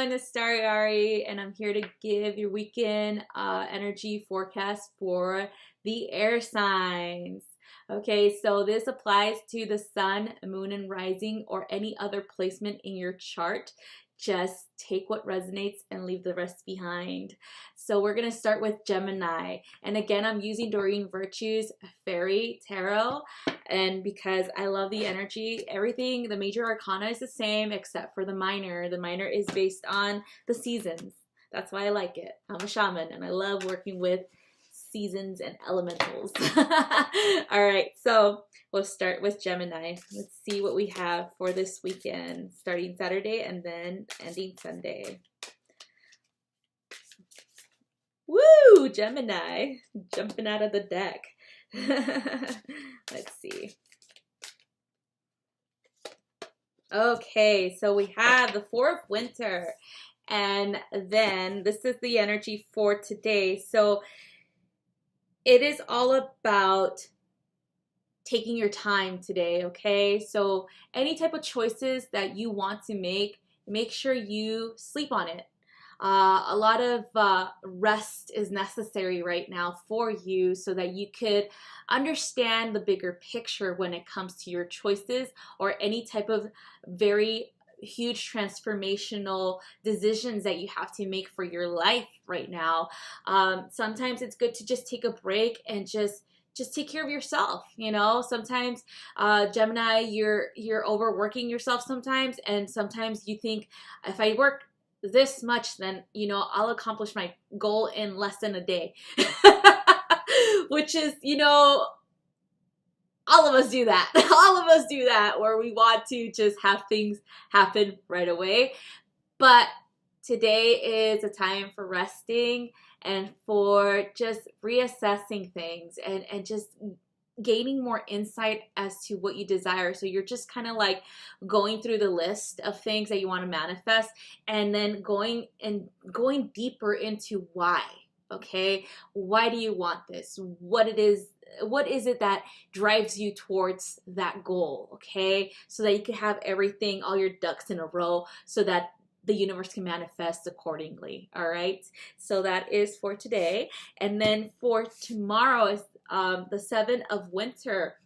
everyone, it's StariAri, and I'm here to give your weekend energy forecast for the air signs. Okay, so this applies to the sun, moon, and rising, or any other placement in your chart. Just take what resonates and leave the rest behind. So we're going to start with Gemini. And again, I'm using Doreen Virtue's Fairy Tarot. And because I love the energy, everything, the major arcana is the same except for the minor. The minor is based on the seasons. That's why I like it. I'm a shaman and I love working with seasons and elementals. All right, so we'll start with Gemini. Let's see what we have for this weekend, starting Saturday and then ending Sunday. Woo, Gemini, jumping out of the deck. Let's see. Okay, so we have the Four of Winter, and then this is the energy for today. So it is all about taking your time today, okay? So any type of choices that you want to make sure you sleep on it. A lot of rest is necessary right now for you so that you could understand the bigger picture when it comes to your choices or any type of very huge transformational decisions that you have to make for your life right now. Sometimes it's good to just take a break and just take care of yourself. You know, sometimes Gemini, you're overworking yourself sometimes, and sometimes you think, if I work this much, then you know I'll accomplish my goal in less than a day. Which is, you know, all of us do that. All of us do that, where we want to just have things happen right away. But today is a time for resting and for just reassessing things and just gaining more insight as to what you desire. So you're just kind of like going through the list of things that you want to manifest, and then going deeper into why. Okay, why do you want this? What is it that drives you towards that goal? Okay, so that you can have everything, all your ducks in a row, so that the universe can manifest accordingly. All right, so that is for today. And then for tomorrow is the Seven of Winter,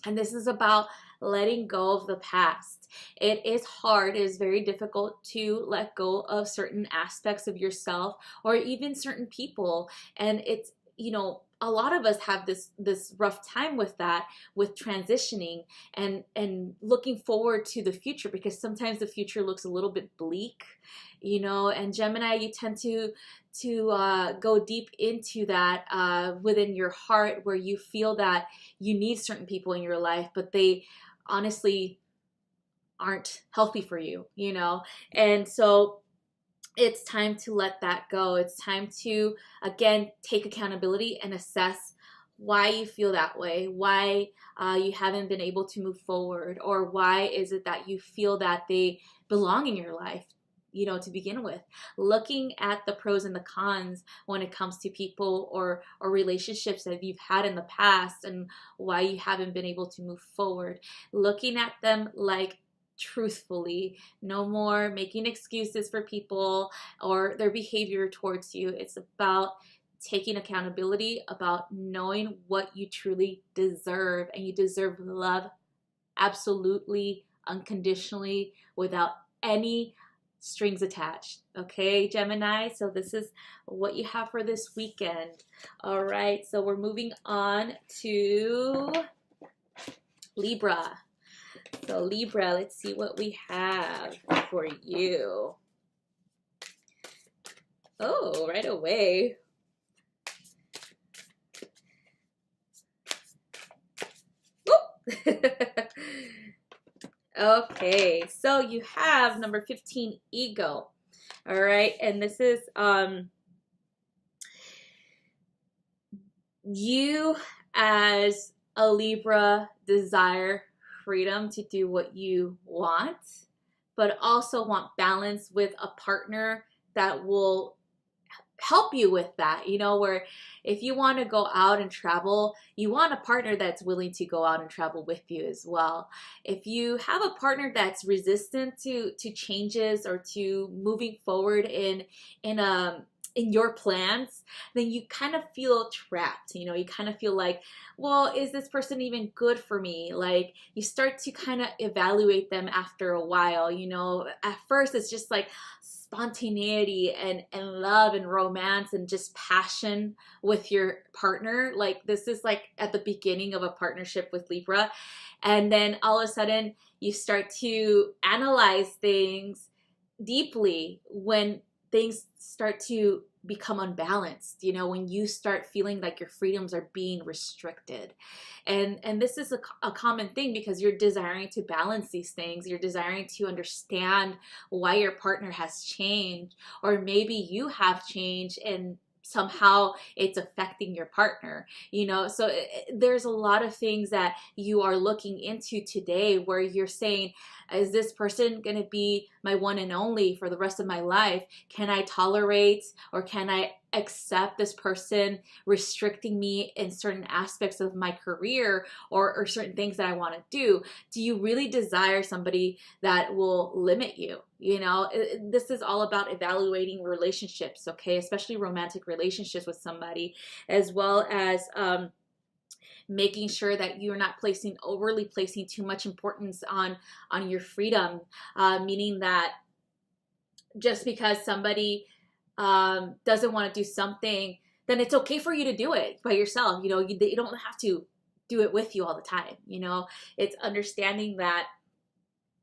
and this is about letting go of the past. It is hard, it is very difficult to let go of certain aspects of yourself or even certain people. And it's, you know, a lot of us have this rough time with that, with transitioning and looking forward to the future, because sometimes the future looks a little bit bleak, you know. And Gemini, you tend to go deep into that within your heart, where you feel that you need certain people in your life, but they honestly aren't healthy for you, you know. And so it's time to let that go. It's time to, again, take accountability and assess why you feel that way, why you haven't been able to move forward, or why is it that you feel that they belong in your life, you know, to begin with. Looking at the pros and the cons when it comes to people or relationships that you've had in the past and why you haven't been able to move forward. Looking at them like truthfully, no more making excuses for people or their behavior towards you. It's about taking accountability, about knowing what you truly deserve, and you deserve love absolutely, unconditionally, without any strings attached. Okay, Gemini, so this is what you have for this weekend. All right, so we're moving on to Libra. So Libra, let's see what we have for you. Oh, right away. Okay, so you have number 15, ego. All right, and this is you as a Libra desire freedom to do what you want, but also want balance with a partner that will help you with that, you know, where if you want to go out and travel, you want a partner that's willing to go out and travel with you as well. If you have a partner that's resistant to changes or to moving forward in your plans, then you kind of feel trapped. You know, you kind of feel like, well, is this person even good for me? Like, you start to kind of evaluate them after a while. You know, at first it's just like spontaneity and love and romance and just passion with your partner. Like, this is like at the beginning of a partnership with Libra. And then all of a sudden you start to analyze things deeply when things start to become unbalanced, you know, when you start feeling like your freedoms are being restricted. And this is a common thing, because you're desiring to balance these things. You're desiring to understand why your partner has changed, or maybe you have changed and somehow it's affecting your partner, you know. So there's a lot of things that you are looking into today where you're saying, is this person going to be my one and only for the rest of my life? Can I tolerate, or can I accept this person restricting me in certain aspects of my career, or certain things that I want to do? Do you really desire somebody that will limit you? You know, this is all about evaluating relationships, okay? Especially romantic relationships with somebody, as well as making sure that you're not overly placing too much importance on your freedom, meaning that just because somebody doesn't want to do something, then it's okay for you to do it by yourself. You know, you don't have to do it with you all the time. You know, it's understanding that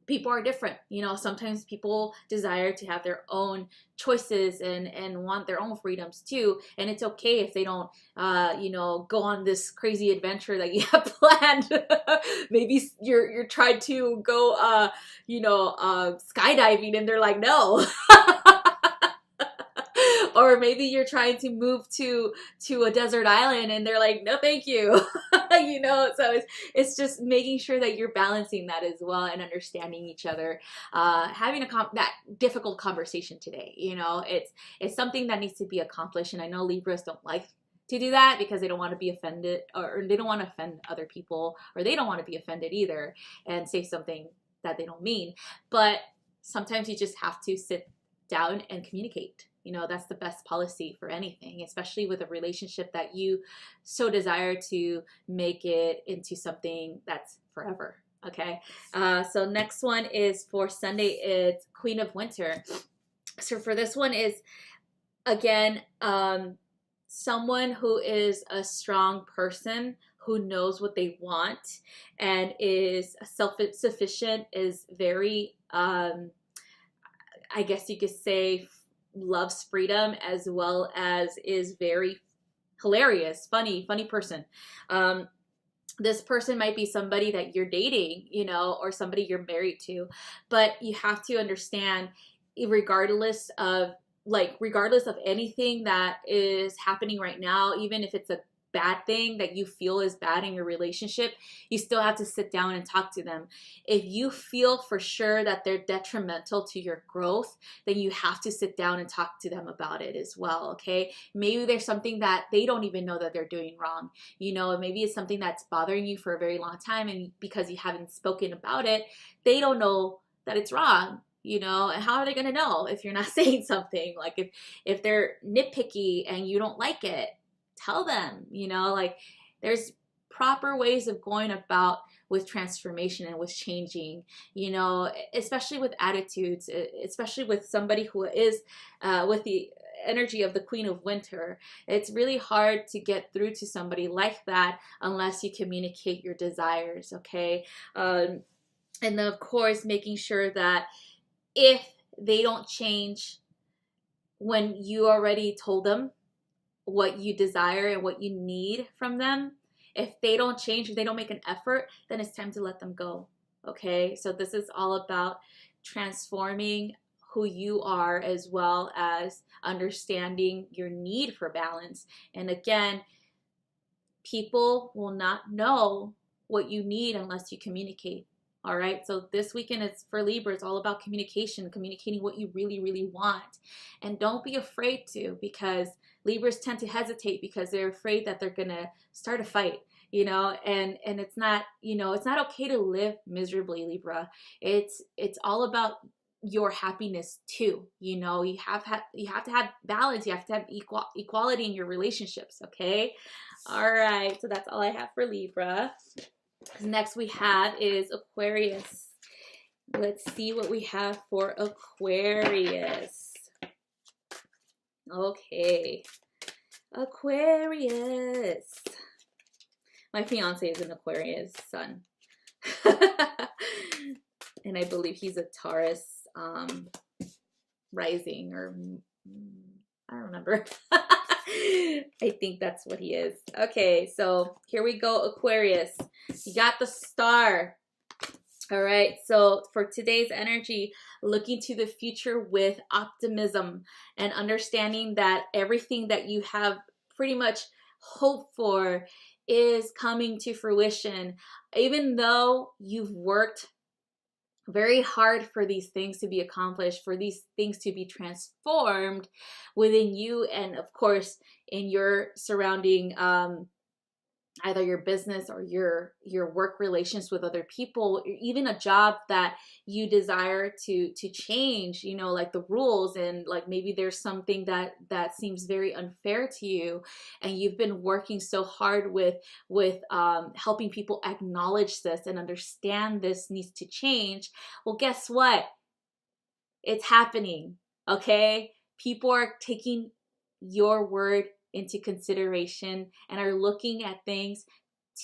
people are different. You know, sometimes people desire to have their own choices and want their own freedoms too. And it's okay if they don't, you know, go on this crazy adventure that you have planned. Maybe you're trying to go, you know, skydiving, and they're like, no. Or maybe you're trying to move to a desert island, and they're like, no, thank you. You know, so it's just making sure that you're balancing that as well, and understanding each other, having that difficult conversation today. You know, it's something that needs to be accomplished, and I know Libras don't like to do that because they don't want to be offended, or they don't want to offend other people, or they don't want to be offended either and say something that they don't mean. But sometimes you just have to sit down and communicate. You know, that's the best policy for anything, especially with a relationship that you so desire to make it into something that's forever. Okay. So next one is for Sunday. It's Queen of Winter. So for this one is, again, someone who is a strong person, who knows what they want and is self-sufficient, is very, I guess you could say, loves freedom, as well as is very hilarious, funny person. This person might be somebody that you're dating, you know, or somebody you're married to, but you have to understand, regardless of anything that is happening right now, even if it's a bad thing that you feel is bad in your relationship, you still have to sit down and talk to them. If you feel for sure that they're detrimental to your growth, then you have to sit down and talk to them about it as well, okay? Maybe there's something that they don't even know that they're doing wrong. You know, maybe it's something that's bothering you for a very long time, and because you haven't spoken about it, they don't know that it's wrong. You know, and how are they going to know if you're not saying something? Like, if they're nitpicky and you don't like it, tell them. You know, like, there's proper ways of going about with transformation and with changing, you know, especially with attitudes, especially with somebody who is with the energy of the Queen of Winter. It's really hard to get through to somebody like that unless you communicate your desires, okay? And then, of course, making sure that if they don't change when you already told them what you desire and what you need from them, if they don't change, if they don't make an effort, then it's time to let them go. Okay, so this is all about transforming who you are, as well as understanding your need for balance. And again, people will not know what you need unless you communicate. All right, so this weekend is for Libra. It's all about communication, communicating what you really, really want. And don't be afraid to, because Libras tend to hesitate because they're afraid that they're gonna start a fight, you know, and it's not, you know, it's not okay to live miserably, Libra. It's all about your happiness too. You know, you have to have balance. You have to have equality in your relationships. Okay. All right. So that's all I have for Libra. Next we have is Aquarius. Let's see what we have for Aquarius. Okay. Aquarius. My fiance is an Aquarius sun. And I believe he's a Taurus rising, or I don't remember. I think that's what he is. Okay, so here we go, Aquarius. You got the star. All right, so for today's energy, looking to the future with optimism and understanding that everything that you have pretty much hoped for is coming to fruition. Even though you've worked very hard for these things to be accomplished, for these things to be transformed within you, and of course in your surrounding, either your business or your work relations with other people, or even a job that you desire to change, you know, like the rules, and like maybe there's something that seems very unfair to you, and you've been working so hard with helping people acknowledge this and understand this needs to change. Well, guess what? It's happening. Okay, people are taking your word into consideration and are looking at things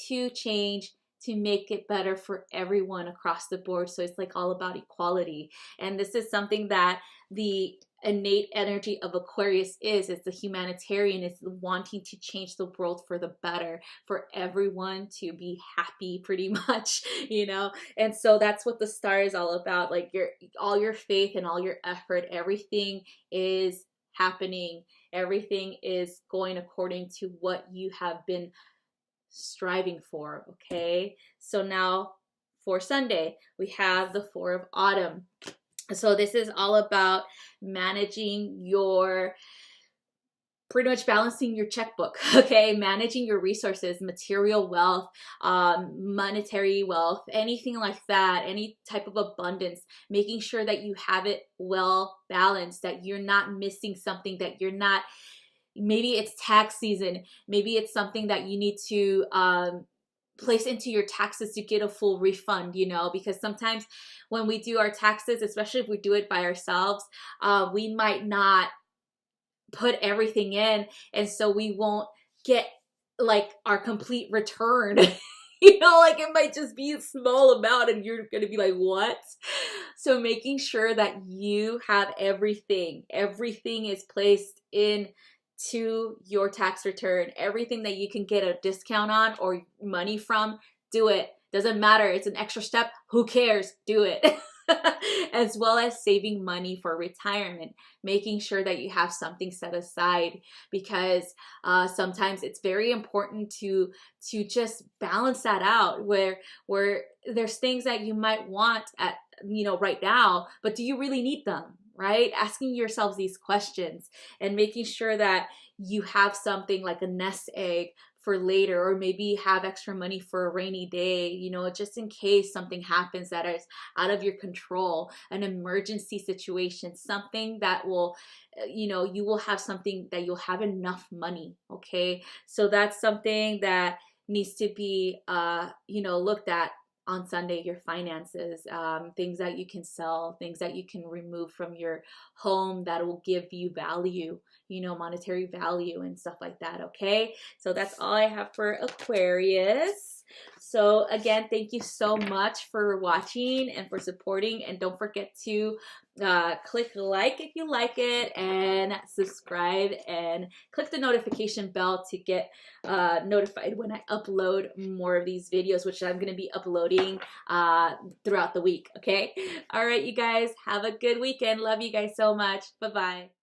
to change, to make it better for everyone across the board. So it's like all about equality. And this is something that the innate energy of Aquarius is. It's the humanitarian. It's wanting to change the world for the better, for everyone to be happy, pretty much, you know. And so that's what the star is all about. Like all your faith and all your effort, everything is happening. Everything is going according to what you have been striving for. Okay, so now for Sunday we have the Four of Autumn. So this is all about managing your, pretty much balancing your checkbook, okay? Managing your resources, material wealth, monetary wealth, anything like that, any type of abundance, making sure that you have it well balanced, that you're not missing something, that you're not, maybe it's tax season, maybe it's something that you need to place into your taxes to get a full refund, you know, because sometimes when we do our taxes, especially if we do it by ourselves, we might not put everything in, and so we won't get like our complete return. You know, like it might just be a small amount and you're gonna be like, what? So making sure that you have everything is placed in to your tax return, everything that you can get a discount on or money from, do it. Doesn't matter, it's an extra step, who cares? Do it. As well as saving money for retirement, making sure that you have something set aside, because sometimes it's very important to just balance that out, where there's things that you might want at, you know, right now, but do you really need them? Right? Asking yourselves these questions and making sure that you have something like a nest egg for later, or maybe have extra money for a rainy day, you know, just in case something happens that is out of your control, an emergency situation, something that will, you know, you will have something that you'll have enough money. Okay, so that's something that needs to be you know, looked at on Sunday. Your finances, things that you can sell, things that you can remove from your home that will give you value, you know, monetary value and stuff like that. Okay, so that's all I have for Aquarius. So again, thank you so much for watching and for supporting, and don't forget to click like if you like it, and subscribe, and click the notification bell to get notified when I upload more of these videos, which I'm going to be uploading throughout the week. Okay, all right, you guys, have a good weekend. Love you guys so much. Bye bye.